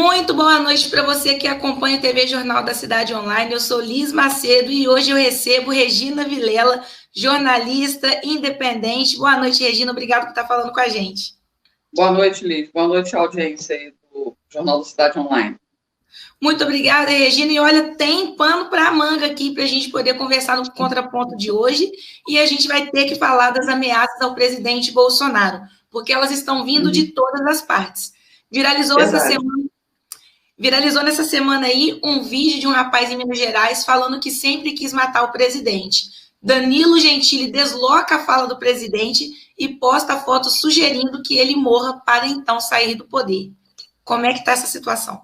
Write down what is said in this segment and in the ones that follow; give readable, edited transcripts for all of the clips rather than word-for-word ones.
Muito boa noite para você que acompanha o TV Jornal da Cidade Online. Eu sou Liz Macedo e hoje eu recebo Regina Vilela, jornalista independente. Boa noite, Regina. Obrigado por estar falando com a gente. Boa noite, Liz. Boa noite à audiência aí do Jornal da Cidade Online. Muito obrigada, Regina. E olha, tem pano para a manga aqui para a gente poder conversar no contraponto de hoje. E a gente vai ter que falar das ameaças ao presidente Bolsonaro, porque elas estão vindo de todas as partes. Viralizou nessa semana aí um vídeo de um rapaz em Minas Gerais falando que sempre quis matar o presidente. Danilo Gentili desloca a fala do presidente e posta fotos sugerindo que ele morra para então sair do poder. Como é que está essa situação?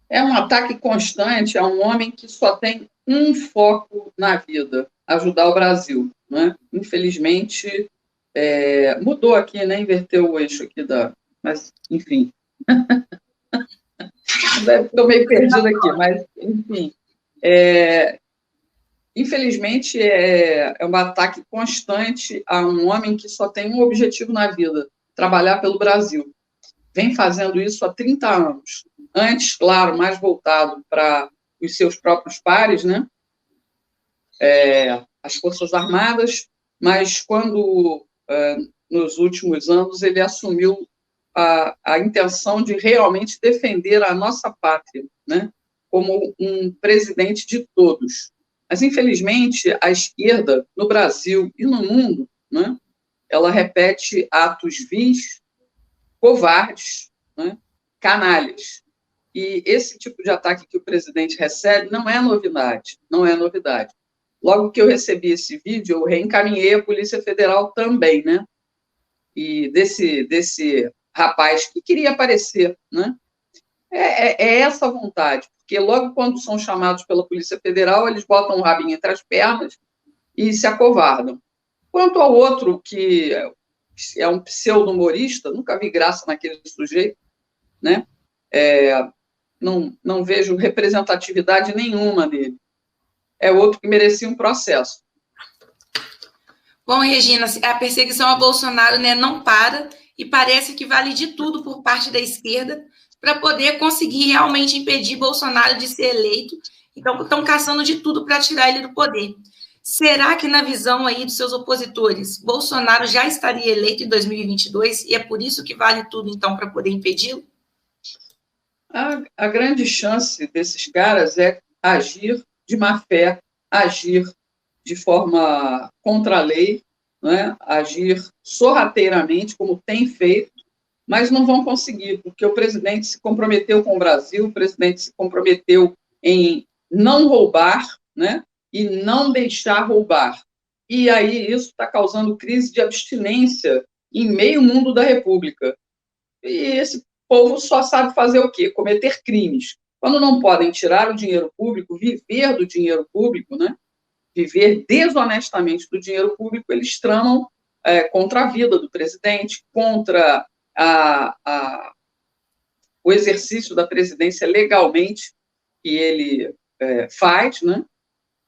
É um ataque constante a um homem que só tem um foco na vida, ajudar o Brasil, né? Infelizmente, mudou aqui, né? Inverteu o eixo aqui Mas, enfim... Estou meio perdida aqui, mas, enfim. Infelizmente, é um ataque constante a um homem que só tem um objetivo na vida, trabalhar pelo Brasil. Vem fazendo isso há 30 anos. Antes, claro, mais voltado para os seus próprios pares, né? As Forças Armadas, mas quando, nos últimos anos, ele assumiu a intenção de realmente defender a nossa pátria, né, como um presidente de todos. Mas, infelizmente, a esquerda, no Brasil e no mundo, né, ela repete atos vis, covardes, né, canalhas. E esse tipo de ataque que o presidente recebe não é novidade, não é novidade. Logo que eu recebi esse vídeo, eu reencaminhei à Polícia Federal também, né, e desse rapaz que queria aparecer, né? É essa vontade, porque logo quando são chamados pela Polícia Federal, eles botam o rabinho entre as pernas e se acovardam. Quanto ao outro, que é um pseudo-humorista, nunca vi graça naquele sujeito, né? Não vejo representatividade nenhuma nele. É outro que merecia um processo. Bom, Regina, a perseguição a Bolsonaro, né, não para e parece que vale de tudo por parte da esquerda para poder conseguir realmente impedir Bolsonaro de ser eleito. Então, estão caçando de tudo para tirar ele do poder. Será que, na visão aí dos seus opositores, Bolsonaro já estaria eleito em 2022 e é por isso que vale tudo, então, para poder impedi-lo? A grande chance desses caras é agir de má fé, agir de forma contra a lei, né? Agir sorrateiramente, como tem feito, mas não vão conseguir, porque o presidente se comprometeu com o Brasil, o presidente se comprometeu em não roubar, né? E não deixar roubar. E aí isso está causando crise de abstinência em meio mundo da República. E esse povo só sabe fazer o quê? Cometer crimes. Quando não podem tirar o dinheiro público, viver do dinheiro público, né? Viver desonestamente do dinheiro público, eles tramam contra a vida do presidente, contra o exercício da presidência legalmente que ele faz, né?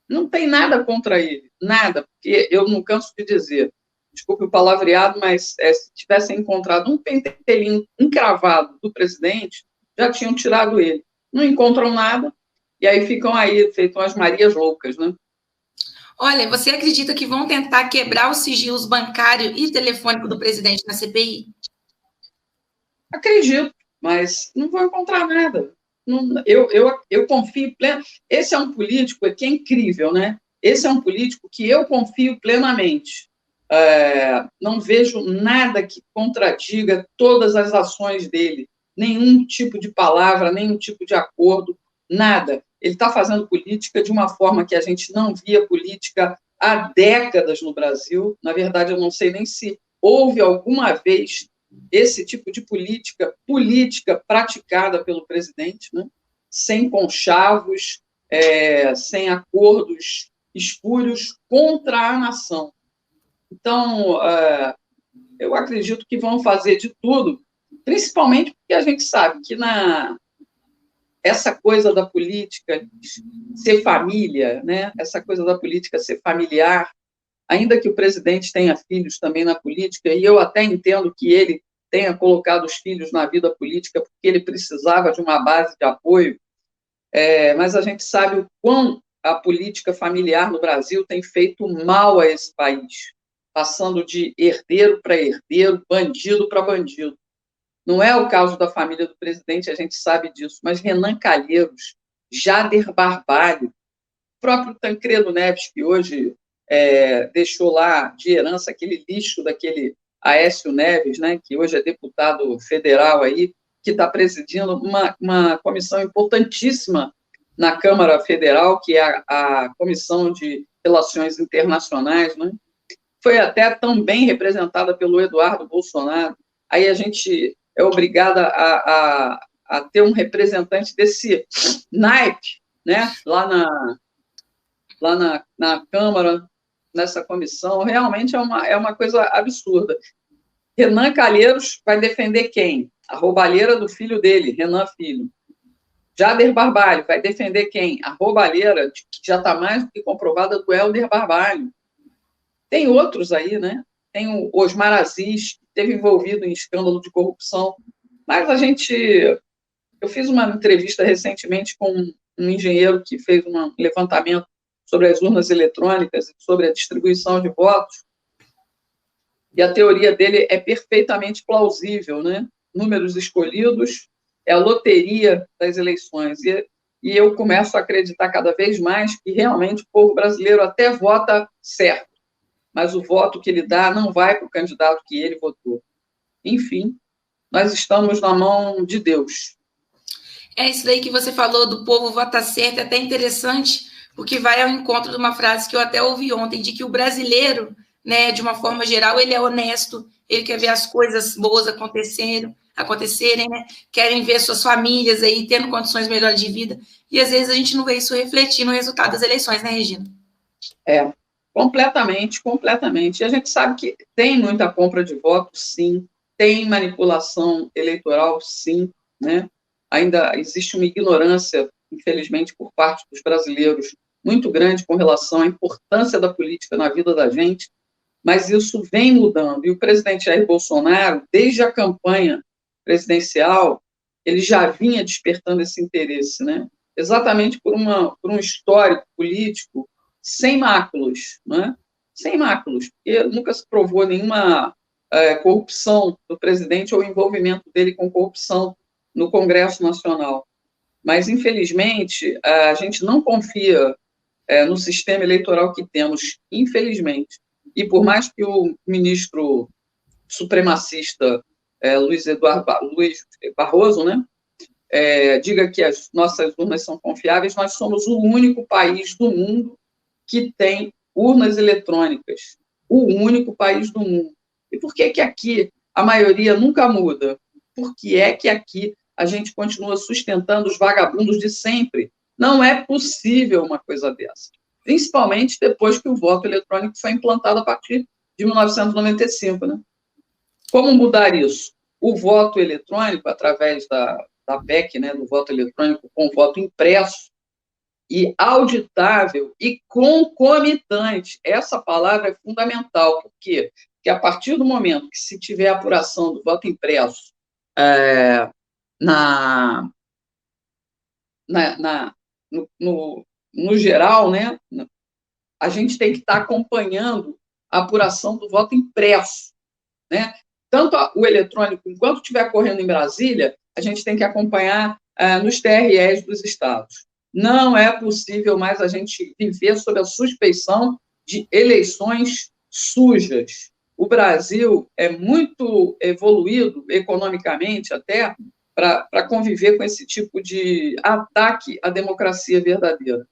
Não tem nada contra ele, nada, porque eu não canso de dizer, desculpe o palavreado, mas se tivessem encontrado um pentelinho encravado do presidente, já tinham tirado ele. Não encontram nada, e aí ficam aí, feitam as Marias loucas, né? Olha, você acredita que vão tentar quebrar os sigilos bancário e telefônico do presidente na CPI? Acredito, mas não vão encontrar nada. Eu confio plenamente. Esse é um político que é incrível, né? Esse é um político que eu confio plenamente. Não vejo nada que contradiga todas as ações dele, nenhum tipo de palavra, nenhum tipo de acordo, nada. Ele está fazendo política de uma forma que a gente não via política há décadas no Brasil. Na verdade, eu não sei nem se houve alguma vez esse tipo de política praticada pelo presidente, né? Sem conchavos, sem acordos espúrios contra a nação. Então, eu acredito que vão fazer de tudo, principalmente porque a gente sabe que essa coisa da política ser família, né? Essa coisa da política ser familiar, ainda que o presidente tenha filhos também na política, e eu até entendo que ele tenha colocado os filhos na vida política porque ele precisava de uma base de apoio, mas a gente sabe o quão a política familiar no Brasil tem feito mal a esse país, passando de herdeiro para herdeiro, bandido para bandido. Não é o caso da família do presidente, a gente sabe disso, mas Renan Calheiros, Jader Barbalho, o próprio Tancredo Neves, que hoje deixou lá de herança aquele lixo daquele Aécio Neves, né, que hoje é deputado federal aí, que está presidindo uma comissão importantíssima na Câmara Federal, que é a Comissão de Relações Internacionais, né? Foi até também representada pelo Eduardo Bolsonaro. Aí a gente é obrigada a ter um representante desse naipe, né? Lá na Câmara, nessa comissão, realmente é uma coisa absurda. Renan Calheiros vai defender quem? A roubalheira do filho dele, Renan Filho. Jader Barbalho vai defender quem? A roubalheira, que já está mais do que comprovada, do Helder Barbalho. Tem outros aí, né? Tem o Osmar Aziz, que esteve envolvido em escândalo de corrupção. Mas eu fiz uma entrevista recentemente com um engenheiro que fez um levantamento sobre as urnas eletrônicas e sobre a distribuição de votos, e a teoria dele é perfeitamente plausível, né? Números escolhidos, é a loteria das eleições, e eu começo a acreditar cada vez mais que realmente o povo brasileiro até vota certo, mas o voto que ele dá não vai para o candidato que ele votou. Enfim, nós estamos na mão de Deus. É isso daí que você falou do povo vota certo, é até interessante, porque vai ao encontro de uma frase que eu até ouvi ontem, de que o brasileiro, né, de uma forma geral, ele é honesto, ele quer ver as coisas boas acontecerem, né? Querem ver suas famílias aí tendo condições melhores de vida, e às vezes a gente não vê isso refletir no resultado das eleições, né, Regina? Completamente. E a gente sabe que tem muita compra de votos, sim, tem manipulação eleitoral, sim, né? Ainda existe uma ignorância, infelizmente, por parte dos brasileiros, muito grande com relação à importância da política na vida da gente, mas isso vem mudando. E o presidente Jair Bolsonaro, desde a campanha presidencial, ele já vinha despertando esse interesse, né? Exatamente por um histórico político sem máculos, né? Sem máculos, porque nunca se provou nenhuma corrupção do presidente ou envolvimento dele com corrupção no Congresso Nacional. Mas, infelizmente, a gente não confia no sistema eleitoral que temos, infelizmente. E por mais que o ministro supremacista Luiz Barroso, né, diga que as nossas urnas são confiáveis, nós somos o único país do mundo que tem urnas eletrônicas. O único país do mundo. E por que aqui a maioria nunca muda? Por que é que aqui a gente continua sustentando os vagabundos de sempre? Não é possível uma coisa dessa. Principalmente depois que o voto eletrônico foi implantado a partir de 1995, né? Como mudar isso? O voto eletrônico, através da PEC, né, do voto eletrônico com voto impresso, e auditável e concomitante. Essa palavra é fundamental, porque a partir do momento que se tiver apuração do voto impresso no geral, né, a gente tem que estar acompanhando a apuração do voto impresso, né? Tanto o eletrônico, enquanto estiver correndo em Brasília, a gente tem que acompanhar nos TREs dos estados. Não é possível mais a gente viver sob a suspeição de eleições sujas. O Brasil é muito evoluído economicamente até para conviver com esse tipo de ataque à democracia verdadeira.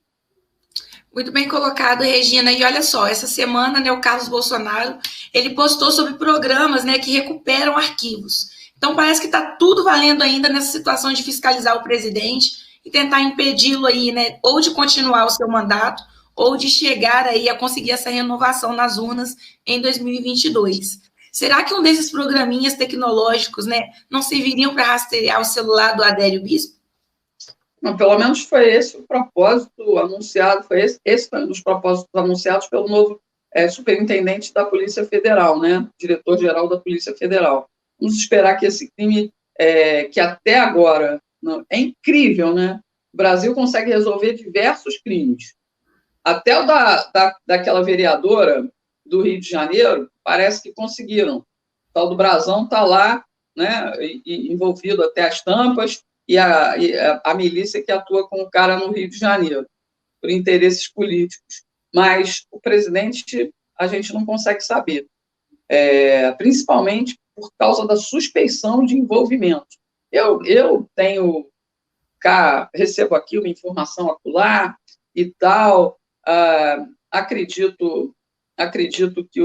Muito bem colocado, Regina. E olha só, essa semana, né, o Carlos Bolsonaro, ele postou sobre programas, né, que recuperam arquivos. Então, parece que está tudo valendo ainda nessa situação de fiscalizar o presidente e tentar impedi-lo aí, né, ou de continuar o seu mandato, ou de chegar aí a conseguir essa renovação nas urnas em 2022. Será que um desses programinhas tecnológicos, né, não serviriam para rastrear o celular do Adélio Bispo? Não, pelo menos foi esse o propósito anunciado, esse foi um dos propósitos anunciados pelo novo superintendente da Polícia Federal, né, diretor-geral da Polícia Federal. Vamos esperar que esse crime, que até agora, não, é incrível, né? O Brasil consegue resolver diversos crimes. Até o daquela vereadora do Rio de Janeiro, parece que conseguiram. O tal do Brasão está lá, né, envolvido até as tampas, e a milícia que atua com o cara no Rio de Janeiro, por interesses políticos. Mas o presidente, a gente não consegue saber, principalmente por causa da suspeição de envolvimento. Eu tenho recebo aqui uma informação acolá e tal, acredito que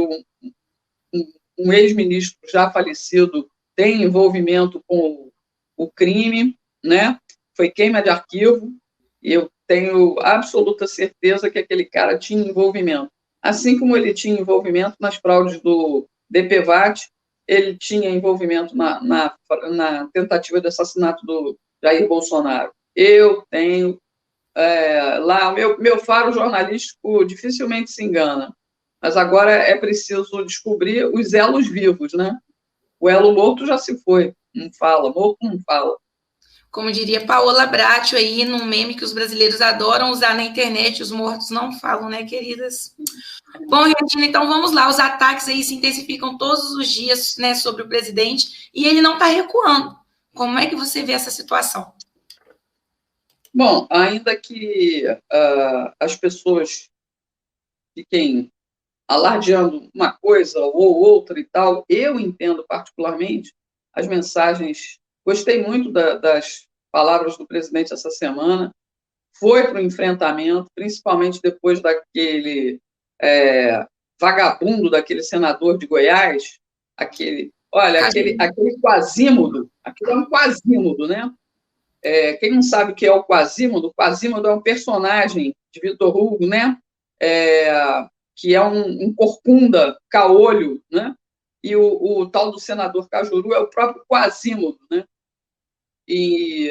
um ex-ministro já falecido tem envolvimento com o crime, né? Foi queima de arquivo, e eu tenho absoluta certeza que aquele cara tinha envolvimento. Assim como ele tinha envolvimento nas fraudes do DPVAT, ele tinha envolvimento na tentativa de assassinato do Jair Bolsonaro. Eu tenho lá, o meu faro jornalístico dificilmente se engana, mas agora é preciso descobrir os elos vivos, né? O elo morto já se foi, não fala, morto não fala. Como diria Paola Bracho aí, num meme que os brasileiros adoram usar na internet, os mortos não falam, né, queridas? Bom, Regina, então vamos lá, os ataques aí se intensificam todos os dias, né, sobre o presidente, e ele não está recuando. Como é que você vê essa situação? Bom, ainda que as pessoas fiquem alardeando uma coisa ou outra e tal, eu entendo particularmente as mensagens. Gostei muito das palavras do presidente essa semana. Foi para o enfrentamento, principalmente depois daquele vagabundo, daquele senador de Goiás, aquele Quasímodo, aquilo é um Quasímodo, né? Quem não sabe o que é o Quasímodo é um personagem de Vitor Hugo, né? Que é um corcunda caolho, né? E o tal do senador Cajuru é o próprio Quasímodo, né? E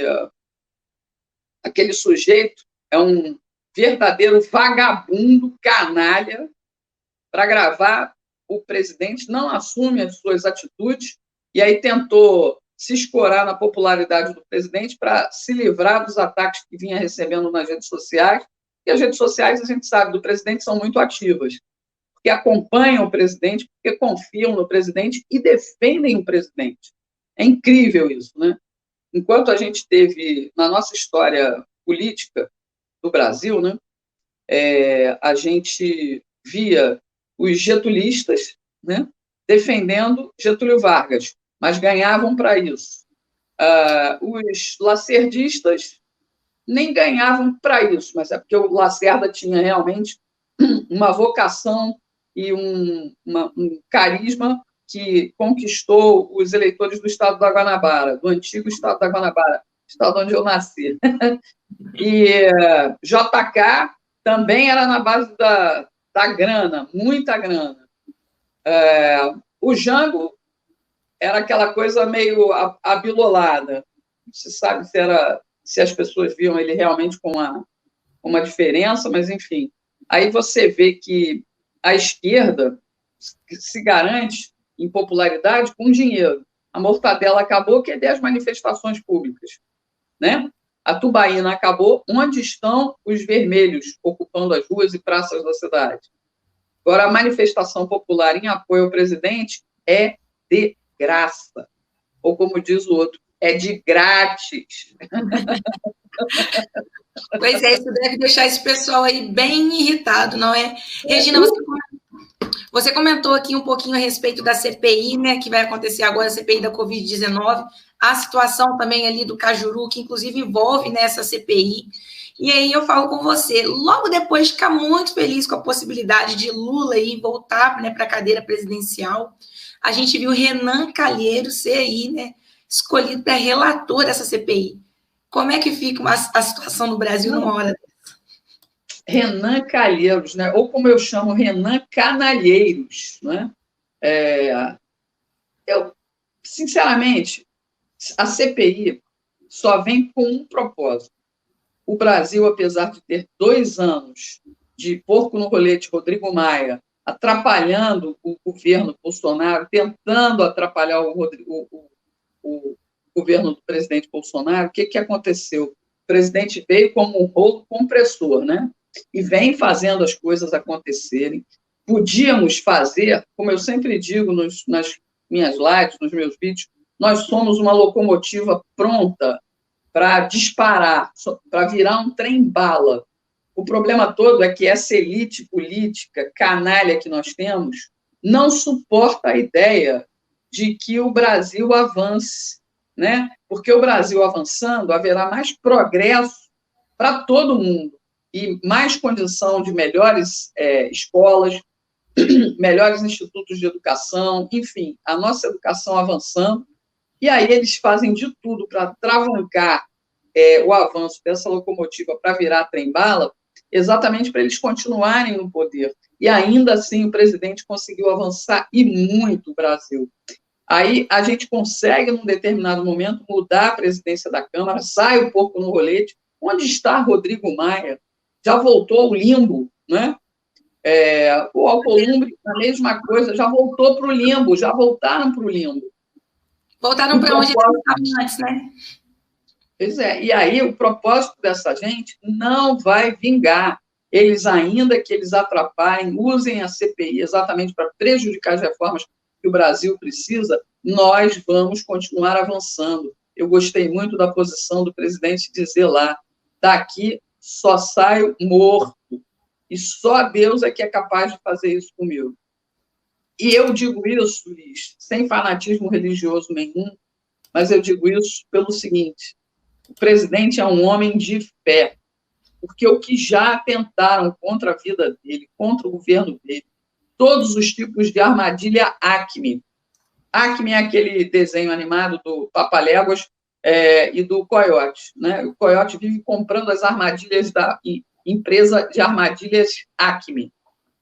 aquele sujeito é um verdadeiro vagabundo, canalha, para gravar o presidente, não assume as suas atitudes, e aí tentou se escorar na popularidade do presidente para se livrar dos ataques que vinha recebendo nas redes sociais. E as redes sociais, a gente sabe, do presidente são muito ativas, porque acompanham o presidente, porque confiam no presidente e defendem o presidente. É incrível isso, né? Enquanto a gente teve, na nossa história política do Brasil, né, a gente via os getulistas, né, defendendo Getúlio Vargas, mas ganhavam para isso. Os lacerdistas nem ganhavam para isso, mas é porque o Lacerda tinha realmente uma vocação e um carisma que conquistou os eleitores do estado da Guanabara, do antigo estado da Guanabara, estado onde eu nasci. E JK também era na base da grana, muita grana. O Jango era aquela coisa meio abilolada. Não se sabe se as pessoas viam ele realmente com uma diferença, mas, enfim. Aí você vê que a esquerda se garante em popularidade com dinheiro. A mortadela acabou, cadê as manifestações públicas? Né? A tubaína acabou, onde estão os vermelhos ocupando as ruas e praças da cidade? Agora, a manifestação popular em apoio ao presidente é de graça. Ou, como diz o outro, é de grátis. Pois é, isso deve deixar esse pessoal aí bem irritado, não é? Regina, você comentou aqui um pouquinho a respeito da CPI, né, que vai acontecer agora, a CPI da Covid-19, a situação também ali do Cajuru, que inclusive envolve nessa CPI. E aí eu falo com você, logo depois de ficar muito feliz com a possibilidade de Lula aí voltar, né, para a cadeira presidencial, a gente viu Renan Calheiros ser aí, né, escolhido para relator dessa CPI. Como é que fica a situação do Brasil numa hora dessa? Renan Calheiros, né? Ou como eu chamo, Renan Canalheiros, né? Eu, sinceramente, a CPI só vem com um propósito. O Brasil, apesar de ter 2 anos de porco no rolete Rodrigo Maia atrapalhando o governo Bolsonaro, tentando atrapalhar o governo do presidente Bolsonaro. O que aconteceu? O presidente veio como um rolo compressor, né? E vem fazendo as coisas acontecerem. Podíamos fazer, como eu sempre digo nas minhas lives, nos meus vídeos, nós somos uma locomotiva pronta para disparar, para virar um trem-bala. O problema todo é que essa elite política canalha que nós temos não suporta a ideia de que o Brasil avance, né? Porque o Brasil avançando, haverá mais progresso para todo mundo e mais condição de melhores escolas, melhores institutos de educação, enfim, a nossa educação avançando. E aí eles fazem de tudo para travancar o avanço dessa locomotiva para virar trem-bala, exatamente para eles continuarem no poder. E ainda assim o presidente conseguiu avançar e muito o Brasil. Aí a gente consegue, num determinado momento, mudar a presidência da Câmara, sai o porco no rolete. Onde está Rodrigo Maia? Já voltou ao limbo, né? O Alcolumbre, a mesma coisa, já voltou para o limbo, já voltaram para o limbo. Voltaram para onde eles estavam antes, né? Pois é, e aí o propósito dessa gente não vai vingar. Eles, ainda que eles atrapalhem, usem a CPI exatamente para prejudicar as reformas que o Brasil precisa, nós vamos continuar avançando. Eu gostei muito da posição do presidente dizer lá, daqui só saio morto, e só Deus é que é capaz de fazer isso comigo. E eu digo isso, Luiz, sem fanatismo religioso nenhum, mas eu digo isso pelo seguinte: o presidente é um homem de fé, porque o que já atentaram contra a vida dele, contra o governo dele, todos os tipos de armadilha Acme. Acme é aquele desenho animado do Papaléguas e do Coyote, né? O Coyote vive comprando as armadilhas da empresa de armadilhas Acme.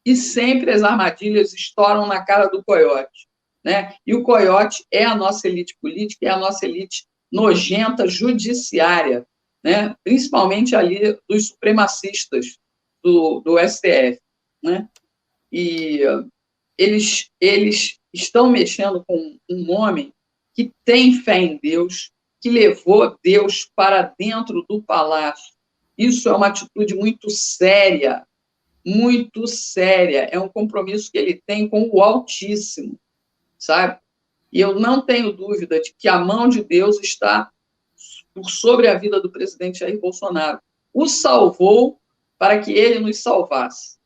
E sempre as armadilhas estouram na cara do Coyote, né? E o Coyote é a nossa elite política, é a nossa elite nojenta judiciária, né? Principalmente ali dos supremacistas do STF, né? E eles estão mexendo com um homem que tem fé em Deus, que levou Deus para dentro do palácio. Isso é uma atitude muito séria, é um compromisso que ele tem com o Altíssimo, sabe? E eu não tenho dúvida de que a mão de Deus está por sobre a vida do presidente Jair Bolsonaro. O salvou para que ele nos salvasse.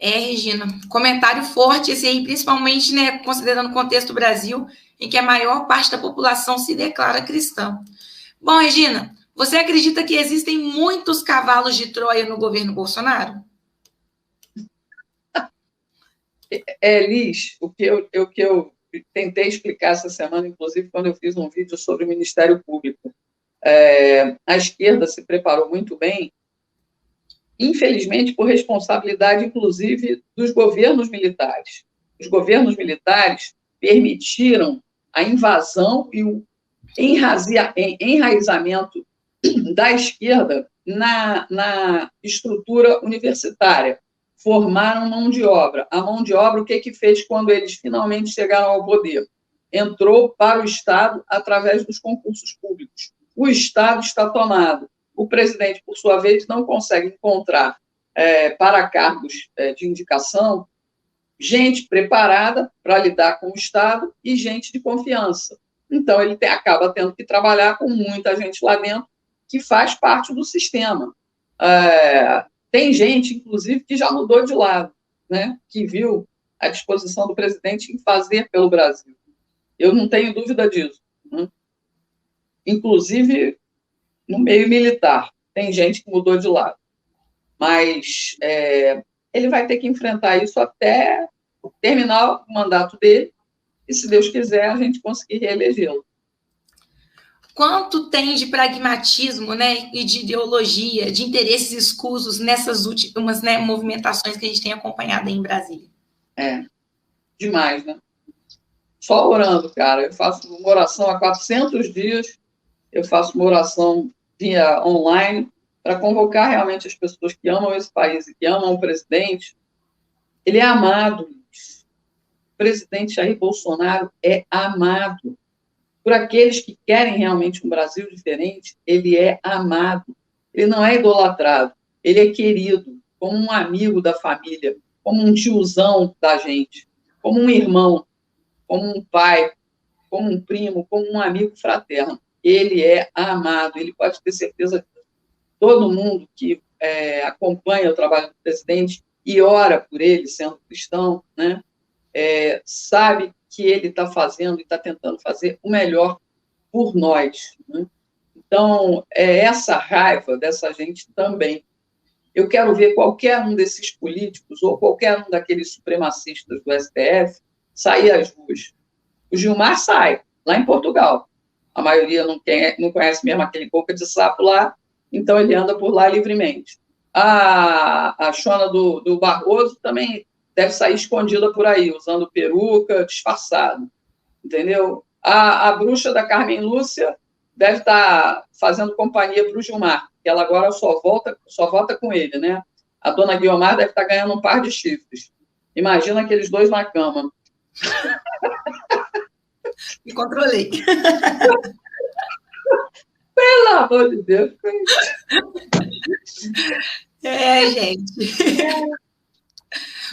Regina, comentário forte esse aí, principalmente, né, considerando o contexto do Brasil, em que a maior parte da população se declara cristã. Bom, Regina, você acredita que existem muitos cavalos de Troia no governo Bolsonaro? Liz, o que eu tentei explicar essa semana, inclusive quando eu fiz um vídeo sobre o Ministério Público, a esquerda se preparou muito bem, infelizmente por responsabilidade, inclusive, dos governos militares. Os governos militares permitiram a invasão e o enraizamento da esquerda na estrutura universitária. Formaram mão de obra. A mão de obra, o que fez quando eles finalmente chegaram ao poder? Entrou para o Estado através dos concursos públicos. O Estado está tomado. O presidente, por sua vez, não consegue encontrar para cargos de indicação gente preparada para lidar com o Estado e gente de confiança. Então, ele acaba tendo que trabalhar com muita gente lá dentro que faz parte do sistema. Tem gente, inclusive, que já mudou de lado, né? Que viu a disposição do presidente em fazer pelo Brasil. Eu não tenho dúvida disso. Né? Inclusive, no meio militar, tem gente que mudou de lado. Mas ele vai ter que enfrentar isso até terminar o mandato dele e, se Deus quiser, a gente conseguir reelegê-lo. Quanto tem de pragmatismo, né, e de ideologia, de interesses escusos nessas últimas, né, movimentações que a gente tem acompanhado aí em Brasília? Demais, né? Só orando, cara. Eu faço uma oração há 400 dias, eu faço uma oração via online para convocar realmente as pessoas que amam esse país e que amam o presidente. Ele é amado, Luiz. O presidente Jair Bolsonaro é amado. Por aqueles que querem realmente um Brasil diferente, ele é amado. Ele não é idolatrado, ele é querido, como um amigo da família, como um tiozão da gente, como um irmão, como um pai, como um primo, como um amigo fraterno. Ele é amado, ele pode ter certeza que todo mundo que acompanha o trabalho do presidente e ora por ele, sendo cristão, né, sabe que ele está fazendo e está tentando fazer o melhor por nós. Né? Então, é essa raiva dessa gente também. Eu quero ver qualquer um desses políticos ou qualquer um daqueles supremacistas do STF sair às ruas. O Gilmar sai, lá em Portugal. A maioria não conhece mesmo aquele boca de sapo lá, então ele anda por lá livremente. A chona do Barroso também deve sair escondida por aí, usando peruca, disfarçado, entendeu? A bruxa da Carmen Lúcia deve estar fazendo companhia para o Gilmar, que ela agora só vota com ele, né? A dona Guiomar deve estar ganhando um par de chifres. Imagina aqueles dois na cama. Me controlei. Pelo amor de Deus. Gente.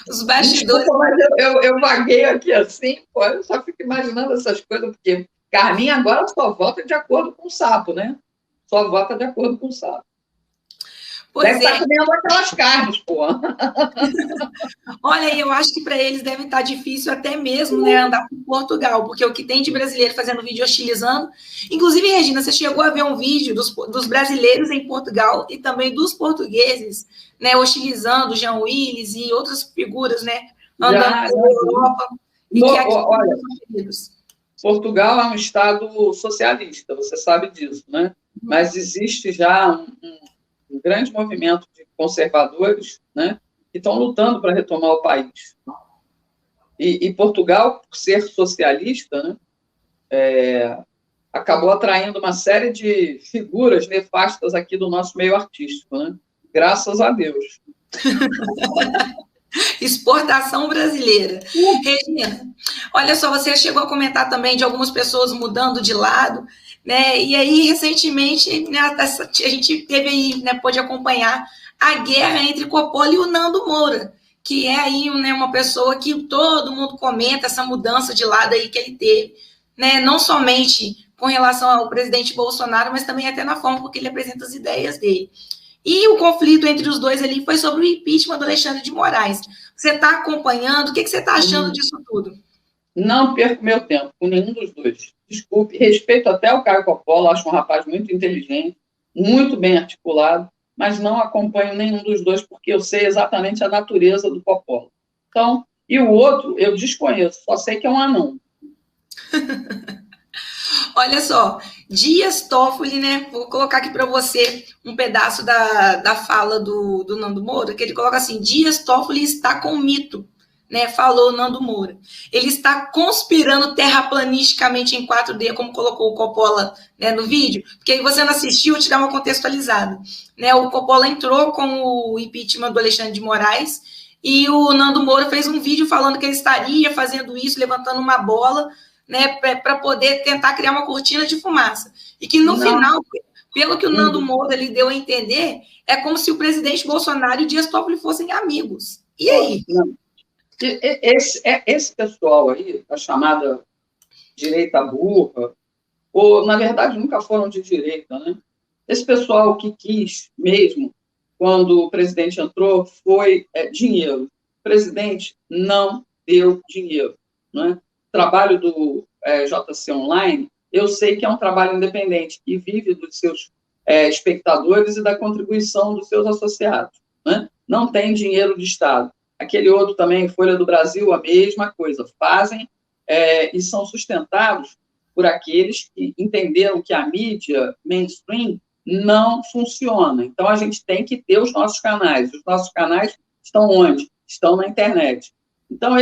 Os bastidores... Desculpa, mas eu vaguei aqui assim, pô, eu só fico imaginando essas coisas, porque Carminha agora só vota de acordo com o sapo, né? Só vota de acordo com o sapo. Deve estar comendo aquelas carnes, pô. Olha, eu acho que para eles deve estar difícil até mesmo, né, andar por Portugal, porque o que tem de brasileiro fazendo vídeo hostilizando. Inclusive, Regina, você chegou a ver um vídeo dos brasileiros em Portugal e também dos portugueses, né, hostilizando Jean Willis e outras figuras, né, andando pela Europa. E que aqui olha, Portugal é um estado socialista, você sabe disso, né? Mas existe já um grande movimento de conservadores, né, que estão lutando para retomar o país. E Portugal, por ser socialista, né, acabou atraindo uma série de figuras nefastas aqui do nosso meio artístico, né? Graças a Deus. Exportação brasileira. Regina, olha só, você chegou a comentar também de algumas pessoas mudando de lado, né? E aí, recentemente, né, a gente teve aí, né, pôde acompanhar a guerra entre Coppola e o Nando Moura, que é aí, né, uma pessoa que todo mundo comenta essa mudança de lado aí que ele teve, né? Não somente com relação ao presidente Bolsonaro, mas também até na forma que ele apresenta as ideias dele. E o conflito entre os dois ali foi sobre o impeachment do Alexandre de Moraes. Você está acompanhando? O que você está achando disso tudo? Não perco meu tempo com nenhum dos dois. Desculpe, respeito até o Caio Coppola, acho um rapaz muito inteligente, muito bem articulado, mas não acompanho nenhum dos dois porque eu sei exatamente a natureza do Coppola. Então, e o outro eu desconheço, só sei que é um anão. Olha só, Dias Toffoli, né? Vou colocar aqui para você um pedaço da fala do Nando Moura, que ele coloca assim: Dias Toffoli está com mito, né? Falou Nando Moura. Ele está conspirando terraplanisticamente em 4D, como colocou o Coppola, né, no vídeo, porque aí você não assistiu, te dá uma contextualizada. Né? O Coppola entrou com o impeachment do Alexandre de Moraes e o Nando Moura fez um vídeo falando que ele estaria fazendo isso, levantando uma bola, né, para poder tentar criar uma cortina de fumaça. E que, no final, pelo que o Nando Moura ele deu a entender, é como se o presidente Bolsonaro e o Dias Toffoli fossem amigos. E aí? Esse pessoal aí, a chamada direita burra, ou, na verdade, nunca foram de direita, né? Esse pessoal que quis mesmo, quando o presidente entrou, foi dinheiro. O presidente não deu dinheiro, né? O trabalho do JC Online, eu sei que é um trabalho independente, que vive dos seus espectadores e da contribuição dos seus associados, né? Não tem dinheiro de Estado. Aquele outro também, Folha do Brasil, a mesma coisa. Fazem e são sustentados por aqueles que entenderam que a mídia mainstream não funciona. Então, a gente tem que ter os nossos canais. Os nossos canais estão onde? Estão na internet. Então,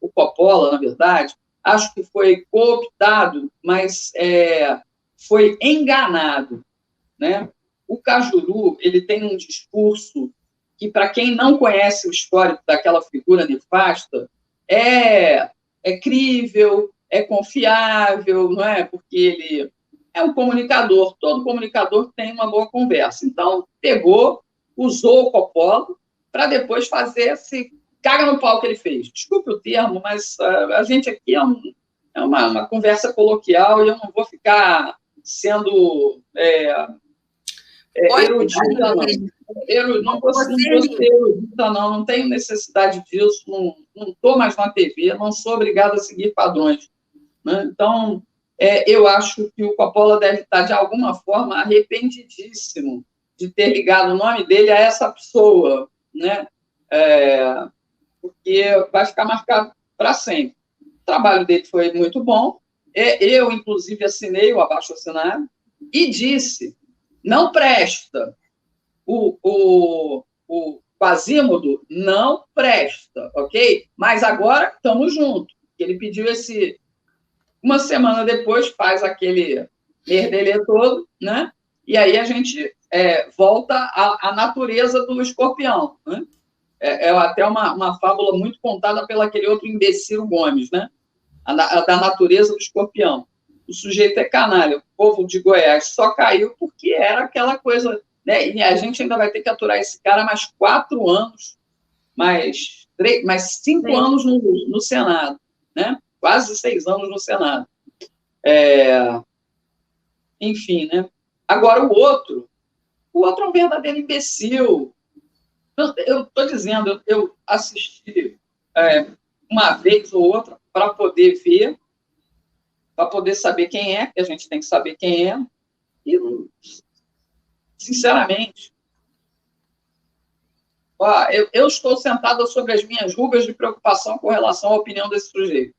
o Coppola, na verdade, acho que foi cooptado, mas foi enganado, né? O Cajuru, ele tem um discurso que, para quem não conhece o histórico daquela figura nefasta, é crível, é confiável, não é? Porque ele é um comunicador, todo comunicador tem uma boa conversa. Então, pegou, usou o Coppola para depois fazer esse caga no pau que ele fez. Desculpe o termo, mas a gente aqui é uma conversa coloquial e eu não vou ficar sendo erudita, não. Não vou ser erudita, não tenho necessidade disso, não estou mais na TV, não sou obrigada a seguir padrões. Né? Então, eu acho que o Coppola deve estar, de alguma forma, arrependidíssimo de ter ligado o nome dele a essa pessoa, né? Porque vai ficar marcado para sempre. O trabalho dele foi muito bom, eu, inclusive, assinei o abaixo-assinado e disse, não presta, o Quasimodo não presta, ok? Mas agora estamos juntos. Ele pediu esse... Uma semana depois, faz aquele merdelê todo, né? E aí a gente volta à natureza do escorpião, né? É até uma fábula muito contada pelo aquele outro imbecil Gomes, né? A da natureza do escorpião. O sujeito é canalha. O povo de Goiás só caiu porque era aquela coisa... Né? E a gente ainda vai ter que aturar esse cara mais 4 anos, mais 5 anos no Senado, né? Quase 6 anos no Senado. Enfim, né? Agora, o outro é um verdadeiro imbecil. Eu estou dizendo, eu assisti uma vez ou outra para poder ver, para poder saber quem é, que a gente tem que saber quem é, e, sinceramente, eu estou sentada sobre as minhas rugas de preocupação com relação à opinião desse sujeito.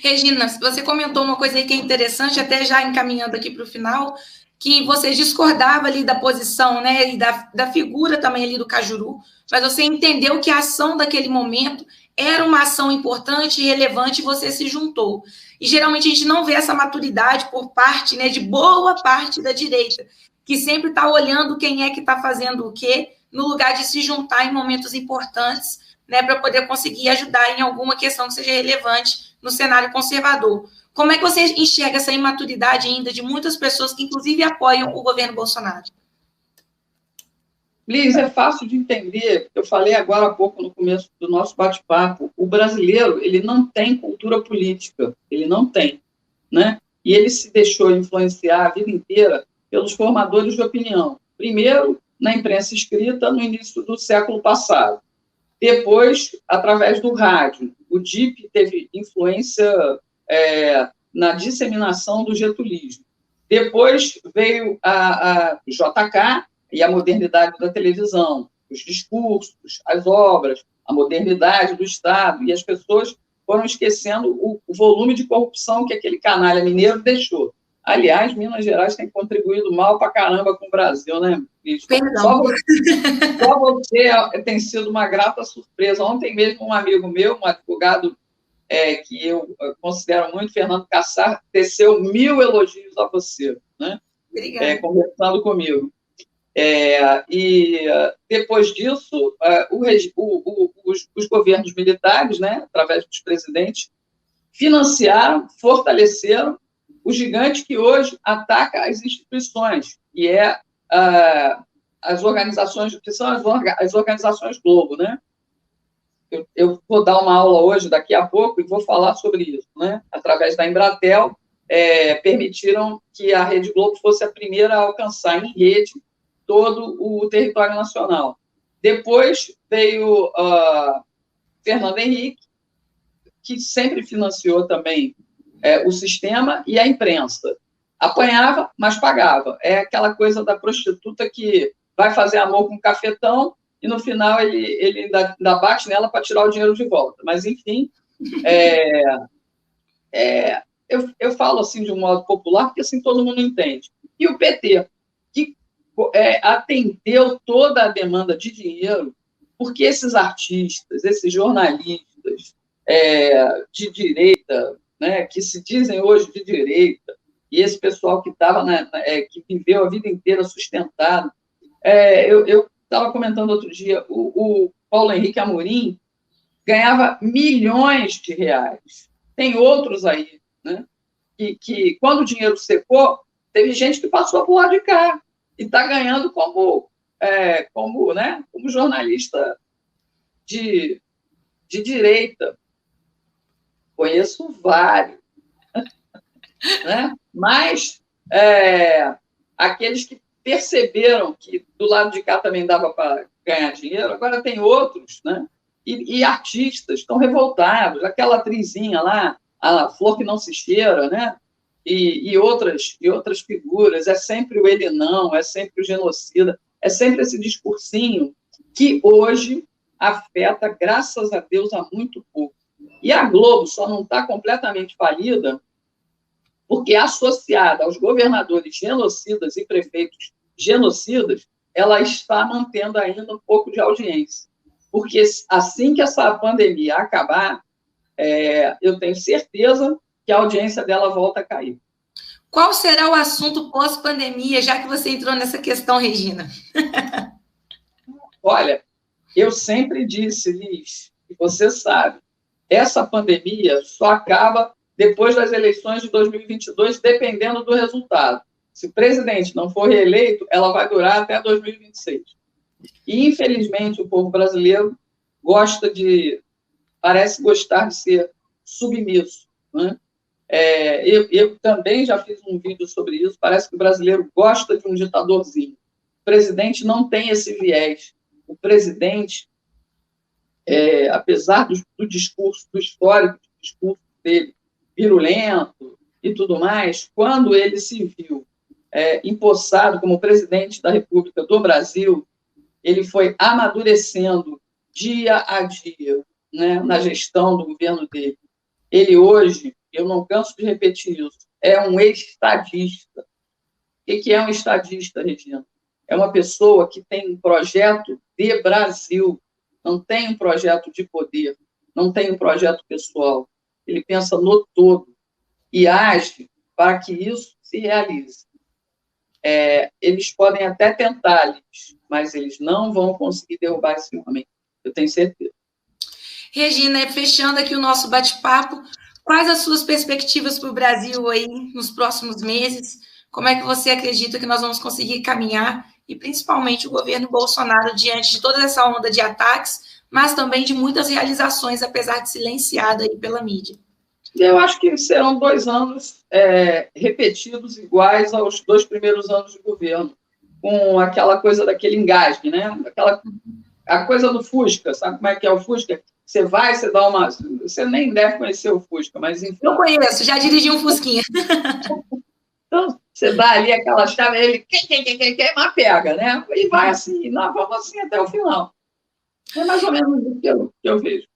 Regina, você comentou uma coisa aí que é interessante, até já encaminhando aqui para o final, que você discordava ali da posição, né, e da figura também ali do Cajuru, mas você entendeu que a ação daquele momento era uma ação importante e relevante e você se juntou. E geralmente a gente não vê essa maturidade por parte, né, de boa parte da direita, que sempre está olhando quem é que está fazendo o quê, no lugar de se juntar em momentos importantes, né, para poder conseguir ajudar em alguma questão que seja relevante no cenário conservador. Como é que você enxerga essa imaturidade ainda de muitas pessoas que, inclusive, apoiam o governo Bolsonaro? Liz, é fácil de entender. Eu falei agora há pouco, no começo do nosso bate-papo, o brasileiro, ele não tem cultura política, ele não tem, né? E ele se deixou influenciar a vida inteira pelos formadores de opinião. Primeiro, na imprensa escrita, no início do século passado. Depois, através do rádio. O DIP teve influência na disseminação do getulismo. Depois veio a JK e a modernidade da televisão, os discursos, as obras, a modernidade do Estado, e as pessoas foram esquecendo o volume de corrupção que aquele canalha mineiro deixou. Aliás, Minas Gerais tem contribuído mal pra caramba com o Brasil, né? Só você tem sido uma grata surpresa. Ontem mesmo um amigo meu, um advogado que eu considero muito, Fernando Cassar, teceu 1000 elogios a você, né? Conversando comigo. E depois disso, os governos militares, né, através dos presidentes, financiaram, fortaleceram o gigante que hoje ataca as instituições, que as organizações, que são as organizações Globo, né? Eu vou dar uma aula hoje, daqui a pouco, e vou falar sobre isso, né? Através da Embratel, permitiram que a Rede Globo fosse a primeira a alcançar em rede todo o território nacional. Depois veio Fernando Henrique, que sempre financiou também o sistema, e a imprensa. Apanhava, mas pagava. É aquela coisa da prostituta que vai fazer amor com um cafetão e, no final, ele ainda bate nela para tirar o dinheiro de volta. Mas, enfim, eu falo assim de um modo popular, porque assim todo mundo entende. E o PT, que atendeu toda a demanda de dinheiro, porque esses artistas, esses jornalistas de direita, né, que se dizem hoje de direita, e esse pessoal que que viveu a vida inteira sustentado, eu estava comentando outro dia, o Paulo Henrique Amorim ganhava milhões de reais. Tem outros aí, né? Que quando o dinheiro secou, teve gente que passou para o lado de cá e está ganhando como jornalista de direita. Conheço vários. Né? Mas aqueles que perceberam que do lado de cá também dava para ganhar dinheiro, agora tem outros, né? E artistas estão revoltados. Aquela atrizinha lá, a Flor que não se cheira, né? E outras figuras, é sempre o ele não, é sempre o genocida, é sempre esse discursinho que hoje afeta, graças a Deus, a muito pouco. E a Globo só não está completamente falida porque, associada aos governadores genocidas e prefeitos genocidas, ela está mantendo ainda um pouco de audiência. Porque assim que essa pandemia acabar, eu tenho certeza que a audiência dela volta a cair. Qual será o assunto pós-pandemia, já que você entrou nessa questão, Regina? Olha, eu sempre disse, Liz, e você sabe, essa pandemia só acaba depois das eleições de 2022, dependendo do resultado. Se o presidente não for reeleito, ela vai durar até 2026. E, infelizmente, o povo brasileiro parece gostar de ser submisso, né? Eu também já fiz um vídeo sobre isso, parece que o brasileiro gosta de um ditadorzinho. O presidente não tem esse viés. O presidente, apesar do discurso, do histórico discurso dele, virulento e tudo mais, quando ele se viu empossado como presidente da República do Brasil, ele foi amadurecendo dia a dia, né, na gestão do governo dele. Ele hoje, eu não canso de repetir isso, é um estadista. O que é um estadista, Regina? É uma pessoa que tem um projeto de Brasil, não tem um projeto de poder, não tem um projeto pessoal. Ele pensa no todo e age para que isso se realize. Eles podem até tentar, mas eles não vão conseguir derrubar esse homem, eu tenho certeza. Regina, fechando aqui o nosso bate-papo, quais as suas perspectivas para o Brasil aí nos próximos meses? Como é que você acredita que nós vamos conseguir caminhar, e principalmente o governo Bolsonaro, diante de toda essa onda de ataques, mas também de muitas realizações, apesar de silenciada aí pela mídia? Eu acho que serão 2 anos repetidos iguais aos 2 primeiros anos de governo, com aquela coisa daquele engasgue, né? A coisa do Fusca, sabe como é que é o Fusca? Você vai, você dá uma... Você nem deve conhecer o Fusca, mas enfim... Eu conheço, já dirigi um Fusquinha. Então, você dá ali aquela chave, ele mas pega, né? E vai assim, nós vamos assim até o final. É mais ou menos o que eu vejo.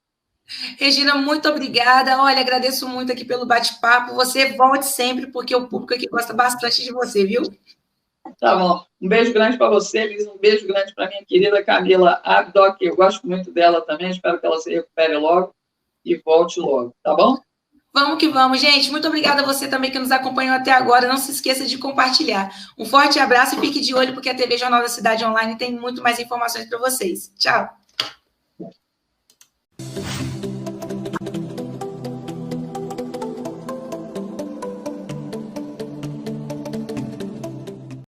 Regina, muito obrigada. Olha, agradeço muito aqui pelo bate-papo. Você volte sempre, porque o público aqui gosta bastante de você, viu? Tá bom. Um beijo grande para você, Liz. Um beijo grande para minha querida Camila Abdoc. Eu gosto muito dela também. Espero que ela se recupere logo e volte logo. Tá bom? Vamos que vamos, gente. Muito obrigada a você também que nos acompanhou até agora. Não se esqueça de compartilhar. Um forte abraço e fique de olho, porque a TV Jornal da Cidade Online tem muito mais informações para vocês. Tchau.